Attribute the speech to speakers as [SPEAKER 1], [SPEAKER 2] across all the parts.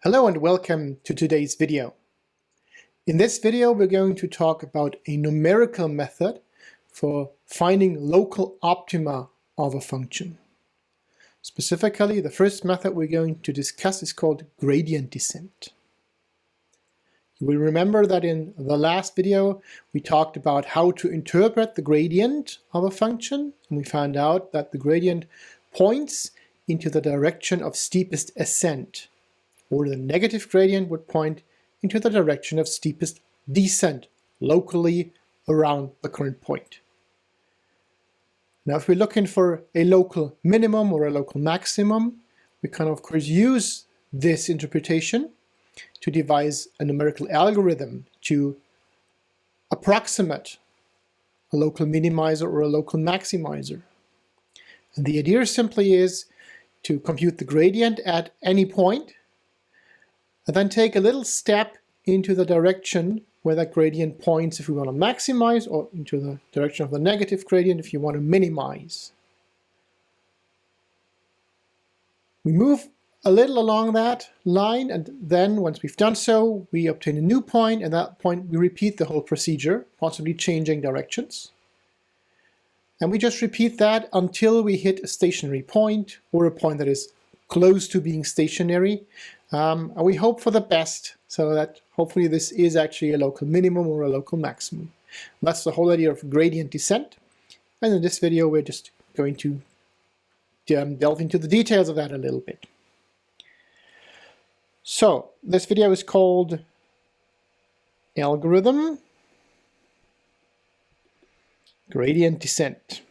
[SPEAKER 1] Hello and welcome to today's video. In this video we're going to talk about a numerical method for finding local optima of a function. Specifically, the first method we're going to discuss is called gradient descent. You will remember that in the last video we talked about how to interpret the gradient of a function, and we found out that the gradient points into the direction of steepest ascent, or the negative gradient would point into the direction of steepest descent locally around the current point. Now if we're looking for a local minimum or a local maximum, we can of course use this interpretation to devise a numerical algorithm to approximate a local minimizer or a local maximizer. And the idea simply is to compute the gradient at any point and then take a little step into the direction where that gradient points if we want to maximize, or into the direction of the negative gradient if you want to minimize. We move a little along that line, and then once we've done so, we obtain a new point, and at that point we repeat the whole procedure, possibly changing directions. And we just repeat that until we hit a stationary point, or a point that is close to being stationary. And we hope for the best, so that hopefully this is actually a local minimum or a local maximum. That's the whole idea of gradient descent. And in this video we're just going to delve into the details of that a little bit. So this video is called Algorithm Gradient Descent.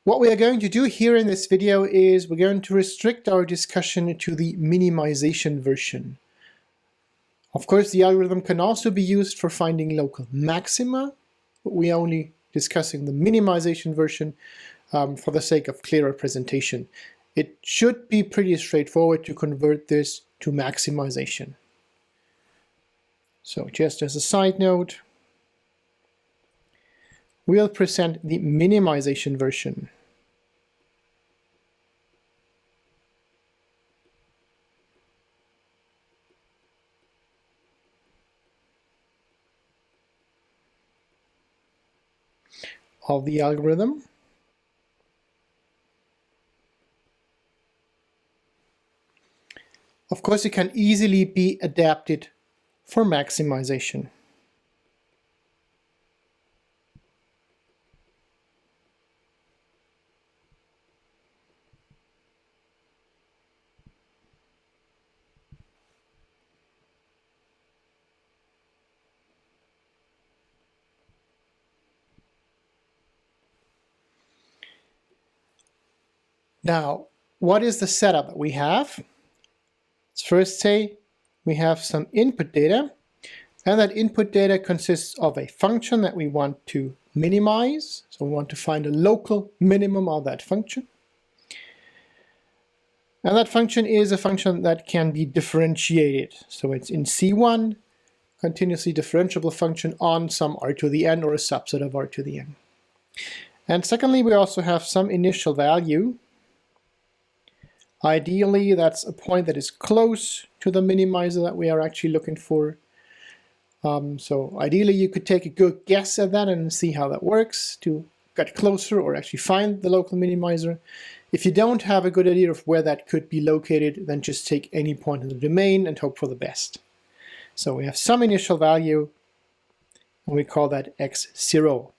[SPEAKER 1] What we are going to do here in this video is we're going to restrict our discussion to the minimization version. Of course, the algorithm can also be used for finding local maxima, but we are only discussing the minimization version for the sake of clear representation. It should be pretty straightforward to convert this to maximization. So just as a side note, we'll present the minimization version. Of the algorithm. Of course, it can easily be adapted for maximization. Now, what is the setup that we have? Let's first say we have some input data, and that input data consists of a function that we want to minimize. So we want to find a local minimum of that function. And that function is a function that can be differentiated. So it's in C1, continuously differentiable function on some r to the n or a subset of r to the n. And secondly, we also have some initial value. Ideally, that's a point that is close to the minimizer that we are actually looking for. So ideally, you could take a good guess at that and see how that works to get closer or actually find the local minimizer. If you don't have a good idea of where that could be located, then just take any point in the domain and hope for the best. So we have some initial value, and we call that x0.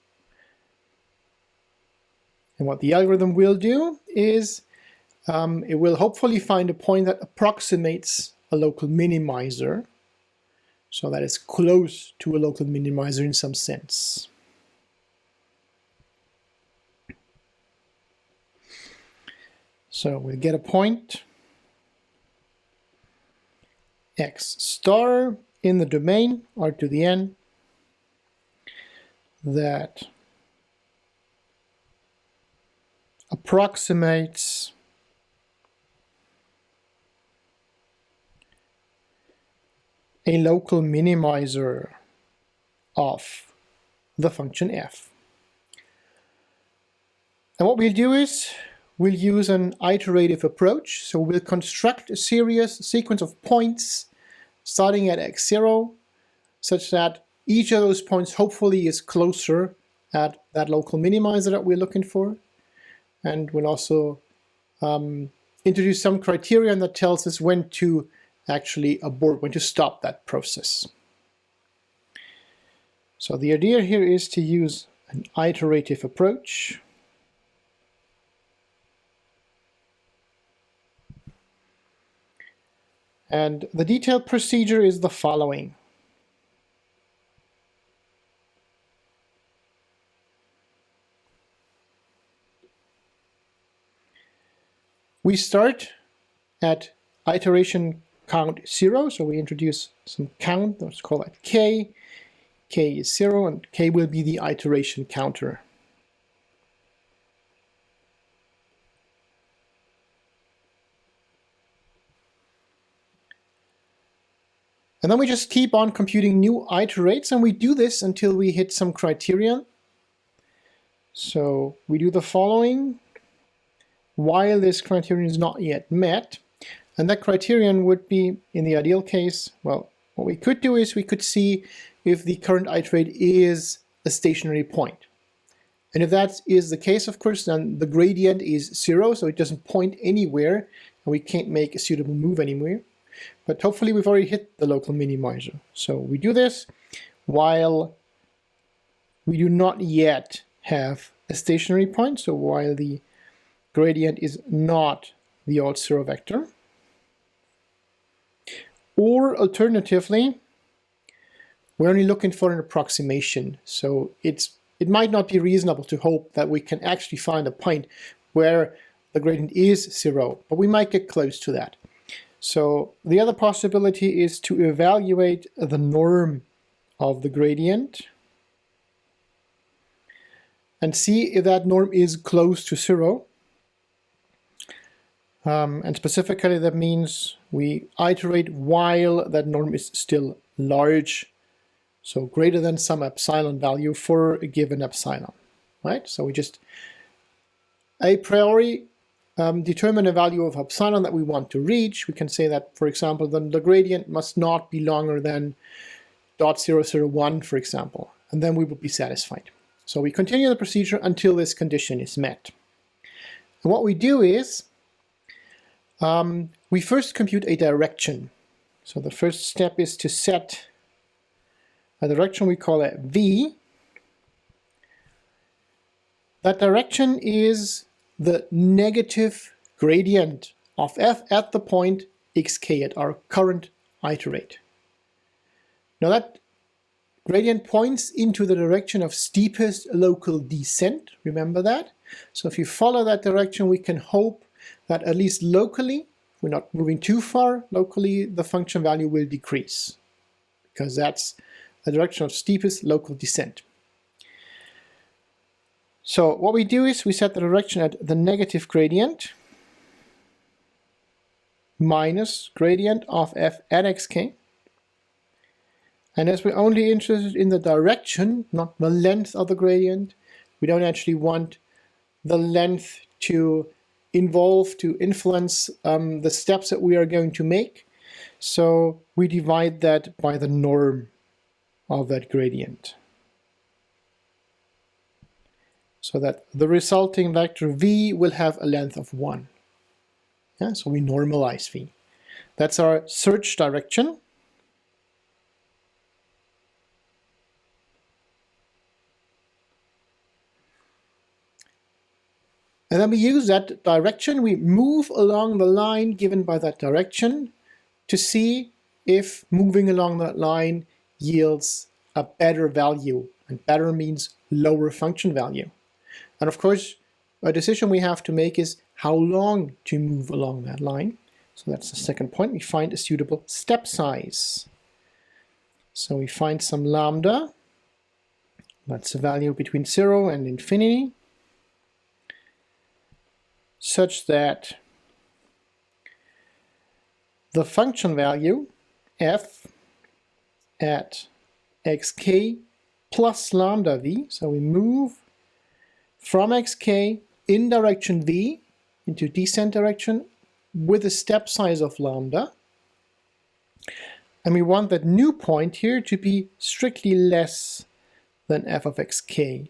[SPEAKER 1] And what the algorithm will do is it will hopefully find a point that approximates a local minimizer, so that is close to a local minimizer in some sense. So we'll get a point x star in the domain r to the n that approximates a local minimizer of the function f. And what we'll do is we'll use an iterative approach. So we'll construct a sequence of points starting at x0 such that each of those points hopefully is closer at that local minimizer that we're looking for. And we'll also introduce some criterion that tells us when to actually abort, when to stop that process. So the idea here is to use an iterative approach. And the detailed procedure is the following. We start at iteration count 0, so we introduce some count, let's call that k. K is 0, and k will be the iteration counter. And then we just keep on computing new iterates, and we do this until we hit some criterion. So we do the following while this criterion is not yet met. And that criterion would be, in the ideal case, well, what we could do is we could see if the current iterate is a stationary point. And if that is the case, of course, then the gradient is 0, so it doesn't point anywhere, and we can't make a suitable move anywhere. But hopefully we've already hit the local minimizer. So we do this while we do not yet have a stationary point, so while the gradient is not the odd 0 vector. Or alternatively, we're only looking for an approximation. So it might not be reasonable to hope that we can actually find a point where the gradient is 0, but we might get close to that. So the other possibility is to evaluate the norm of the gradient and see if that norm is close to 0. And specifically that means we iterate while that norm is still large, so greater than some epsilon value for a given epsilon, right? So we just a priori determine a value of epsilon that we want to reach. We can say that, for example, then the gradient must not be longer than 0.001, for example, and then we would be satisfied. So we continue the procedure until this condition is met. And what we do is we first compute a direction. So the first step is to set a direction, we call it v. That direction is the negative gradient of f at the point xk, at our current iterate. Now that gradient points into the direction of steepest local descent, remember that? So if you follow that direction, we can hope that at least locally, if we're not moving too far, locally the function value will decrease, because that's the direction of steepest local descent. So what we do is we set the direction at the negative gradient minus gradient of f at xk. And as we're only interested in the direction, not the length of the gradient, we don't actually want the length to influence the steps that we are going to make. So we divide that by the norm of that gradient, so that the resulting vector v will have a length of 1. Yeah, so we normalize v. That's our search direction. And then we use that direction, we move along the line given by that direction to see if moving along that line yields a better value. And better means lower function value. And of course, a decision we have to make is how long to move along that line. So that's the second point. We find a suitable step size. So we find some lambda. That's a value between 0 and infinity, such that the function value f at xk plus lambda v. So we move from xk in direction v into descent direction with a step size of lambda. And we want that new point here to be strictly less than f of xk.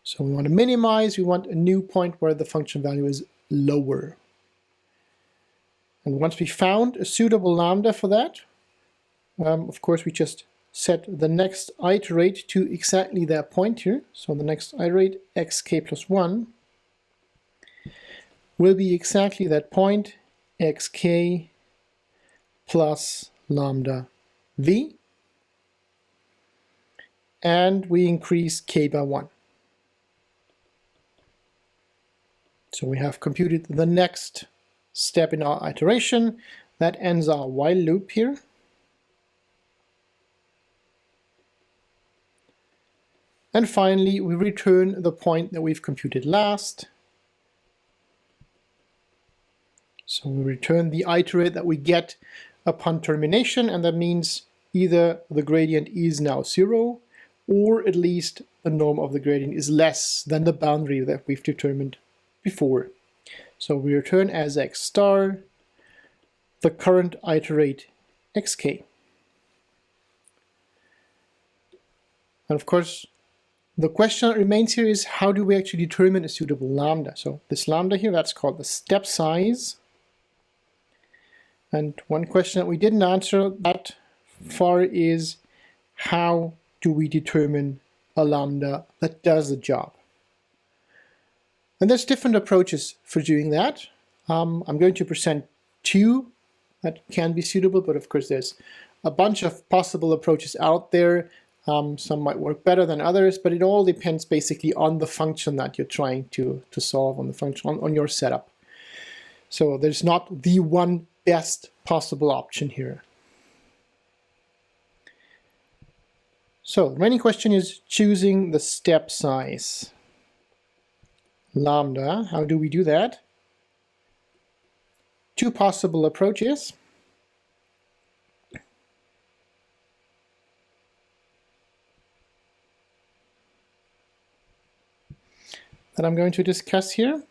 [SPEAKER 1] So we want to minimize, we want a new point where the function value is lower. And once we found a suitable lambda for that, of course we just set the next iterate to exactly that point here. So the next iterate, xk plus 1, will be exactly that point, xk plus lambda v. And we increase k by 1. So we have computed the next step in our iteration. That ends our while loop here. And finally, we return the point that we've computed last. So we return the iterate that we get upon termination, and that means either the gradient is now 0, or at least the norm of the gradient is less than the boundary that we've determined before. So we return as x star the current iterate xk. And of course, the question that remains here is, how do we actually determine a suitable lambda? So this lambda here, that's called the step size. And one question that we didn't answer that far is, how do we determine a lambda that does the job? And there's different approaches for doing that. I'm going to present two that can be suitable, but of course there's a bunch of possible approaches out there. Some might work better than others, but it all depends basically on the function that you're trying to solve, on the function, on your setup. So there's not the one best possible option here. So the remaining question is choosing the step size. Lambda, how do we do that? Two possible approaches. That I'm going to discuss here.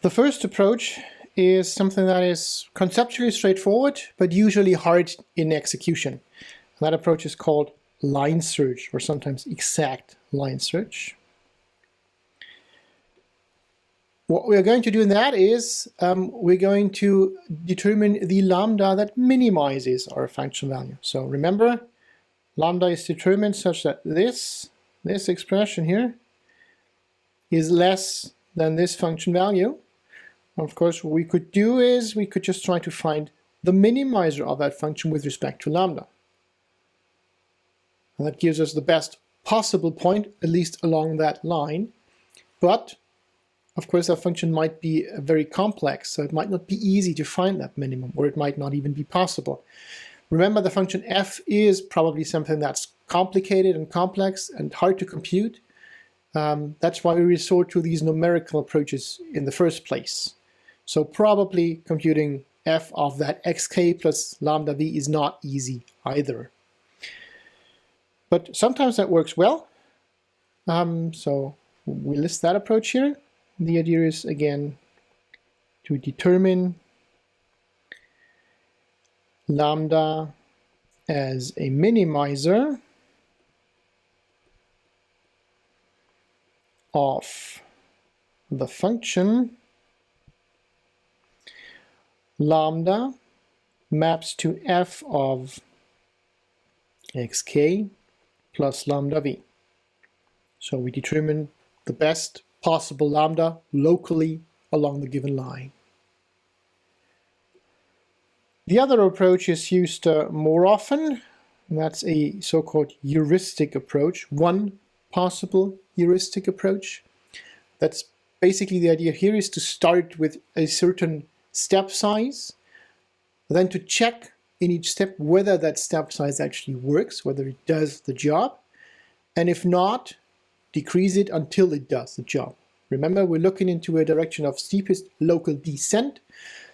[SPEAKER 1] The first approach is something that is conceptually straightforward, but usually hard in execution. That approach is called line search, or sometimes exact line search. What we're going to do in that is we're going to determine the lambda that minimizes our function value. So remember, lambda is determined such that this expression here is less than this function value. Of course, what we could do is we could just try to find the minimizer of that function with respect to lambda. And that gives us the best possible point, at least along that line. But, of course, that function might be very complex, so it might not be easy to find that minimum, or it might not even be possible. Remember, the function f is probably something that's complicated and complex and hard to compute. That's why we resort to these numerical approaches in the first place. So probably computing f of that xk plus lambda v is not easy either. But sometimes that works well. So we list that approach here. The idea is, again, to determine lambda as a minimizer of the function lambda maps to f of xk plus lambda v. So we determine the best possible lambda locally along the given line. The other approach is used more often, and that's a so-called heuristic approach, one possible heuristic approach. That's basically the idea here is to start with a certain step size, then to check in each step whether that step size actually works, whether it does the job, and if not, decrease it until it does the job. Remember, we're looking into a direction of steepest local descent,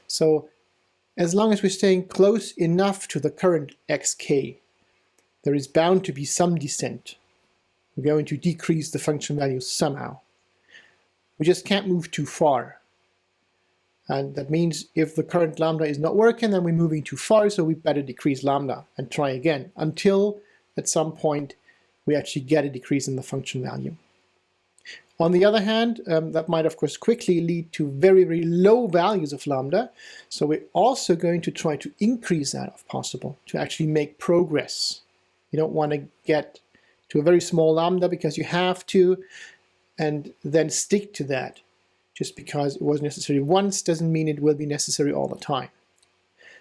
[SPEAKER 1] so as long as we're staying close enough to the current xk, there is bound to be some descent. We're going to decrease the function value somehow. We just can't move too far. And that means if the current lambda is not working, then we're moving too far, so we better decrease lambda and try again until at some point we actually get a decrease in the function value. On the other hand, that might of course quickly lead to very, very low values of lambda. So we're also going to try to increase that if possible, to actually make progress. You don't want to get to a very small lambda because you have to, and then stick to that. Just because it was necessary once doesn't mean it will be necessary all the time.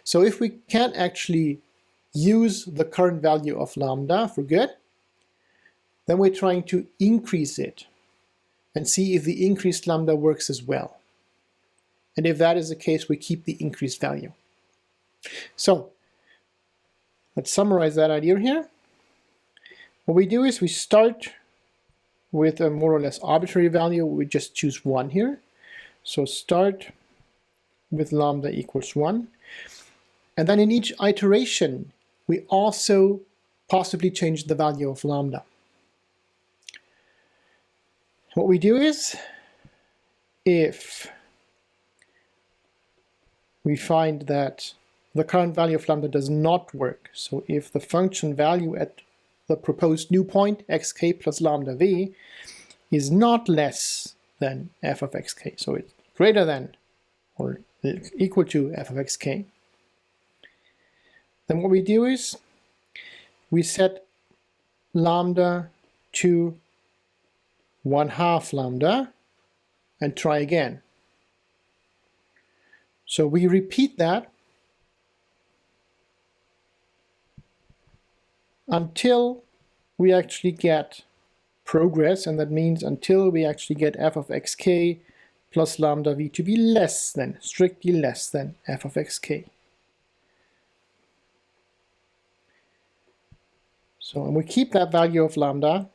[SPEAKER 1] So if we can't actually use the current value of lambda for good, then we're trying to increase it and see if the increased lambda works as well. And if that is the case, we keep the increased value. So let's summarize that idea here. What we do is we start with a more or less arbitrary value. We just choose 1 here. So start with lambda equals 1. And then in each iteration, we also possibly change the value of lambda. What we do is, if we find that the current value of lambda does not work, so if the function value at the proposed new point, xk plus lambda v, is not less than f of xk, so it's greater than or equal to f of xk, then what we do is we set lambda to 1/2 lambda and try again. So we repeat that until we actually get progress, and that means until we actually get f of xk plus lambda v to be less than, strictly less than f of xk. So, and we keep that value of lambda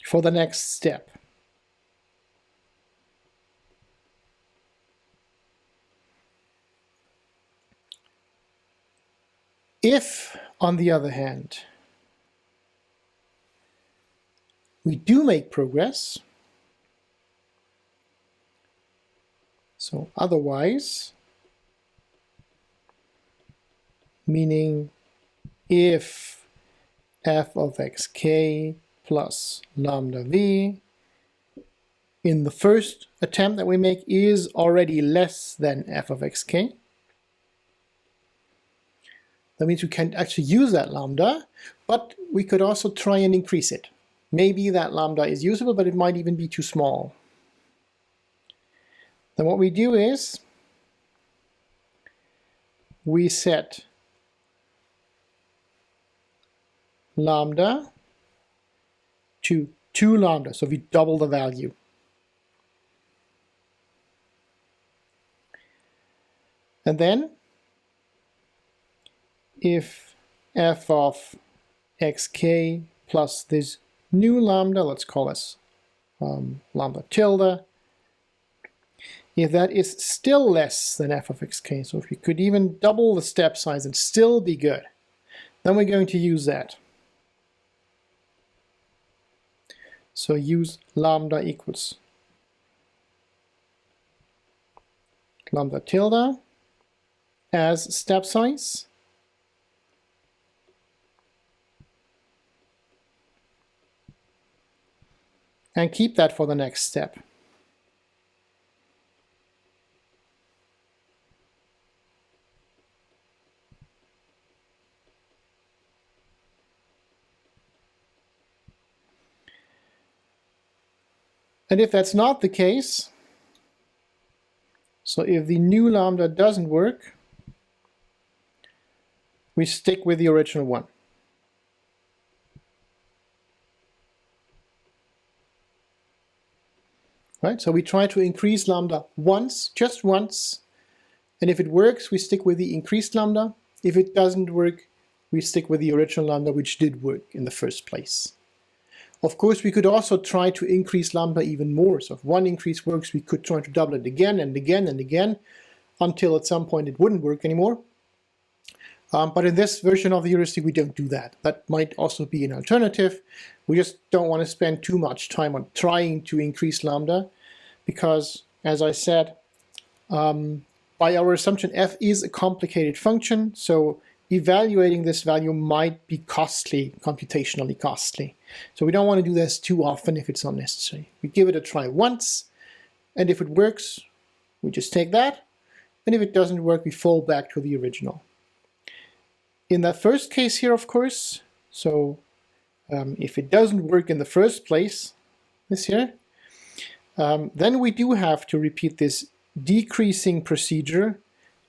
[SPEAKER 1] for the next step. If, on the other hand, we do make progress, so otherwise, meaning if f of xk plus lambda v in the first attempt that we make is already less than f of xk, that means we can actually use that lambda, but we could also try and increase it. Maybe that lambda is usable, but it might even be too small. Then what we do is we set lambda to 2 lambda, so we double the value. And then if f of xk plus this new lambda, let's call this lambda tilde, if that is still less than f of xk, so if we could even double the step size and still be good, then we're going to use that. So use lambda equals lambda tilde as step size. And keep that for the next step. And if that's not the case, so if the new lambda doesn't work, we stick with the original one. Right? So we try to increase lambda once, just once, and if it works, we stick with the increased lambda. If it doesn't work, we stick with the original lambda, which did work in the first place. Of course, we could also try to increase lambda even more. So if one increase works, we could try to double it again and again and again until at some point it wouldn't work anymore. But in this version of the heuristic, we don't do that. That might also be an alternative. We just don't want to spend too much time on trying to increase lambda because, as I said, by our assumption, f is a complicated function, so evaluating this value might be costly, computationally costly. So we don't want to do this too often if it's unnecessary. We give it a try once, and if it works, we just take that, and if it doesn't work, we fall back to the original. In that first case here, of course, so if it doesn't work in the first place, this here, then we do have to repeat this decreasing procedure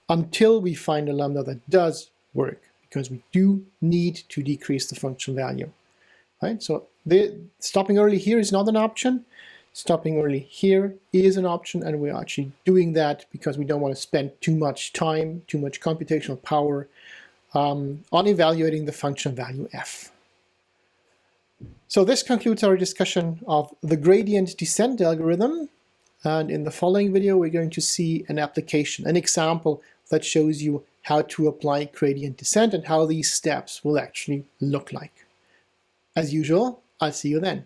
[SPEAKER 1] until we find a lambda that does work, because we do need to decrease the function value. Right? So stopping early here is not an option. Stopping early here is an option, and we're actually doing that because we don't want to spend too much time, too much computational power on evaluating the function value f. So this concludes our discussion of the gradient descent algorithm. And in the following video, we're going to see an application, an example that shows you how to apply gradient descent and how these steps will actually look like. As usual, I'll see you then.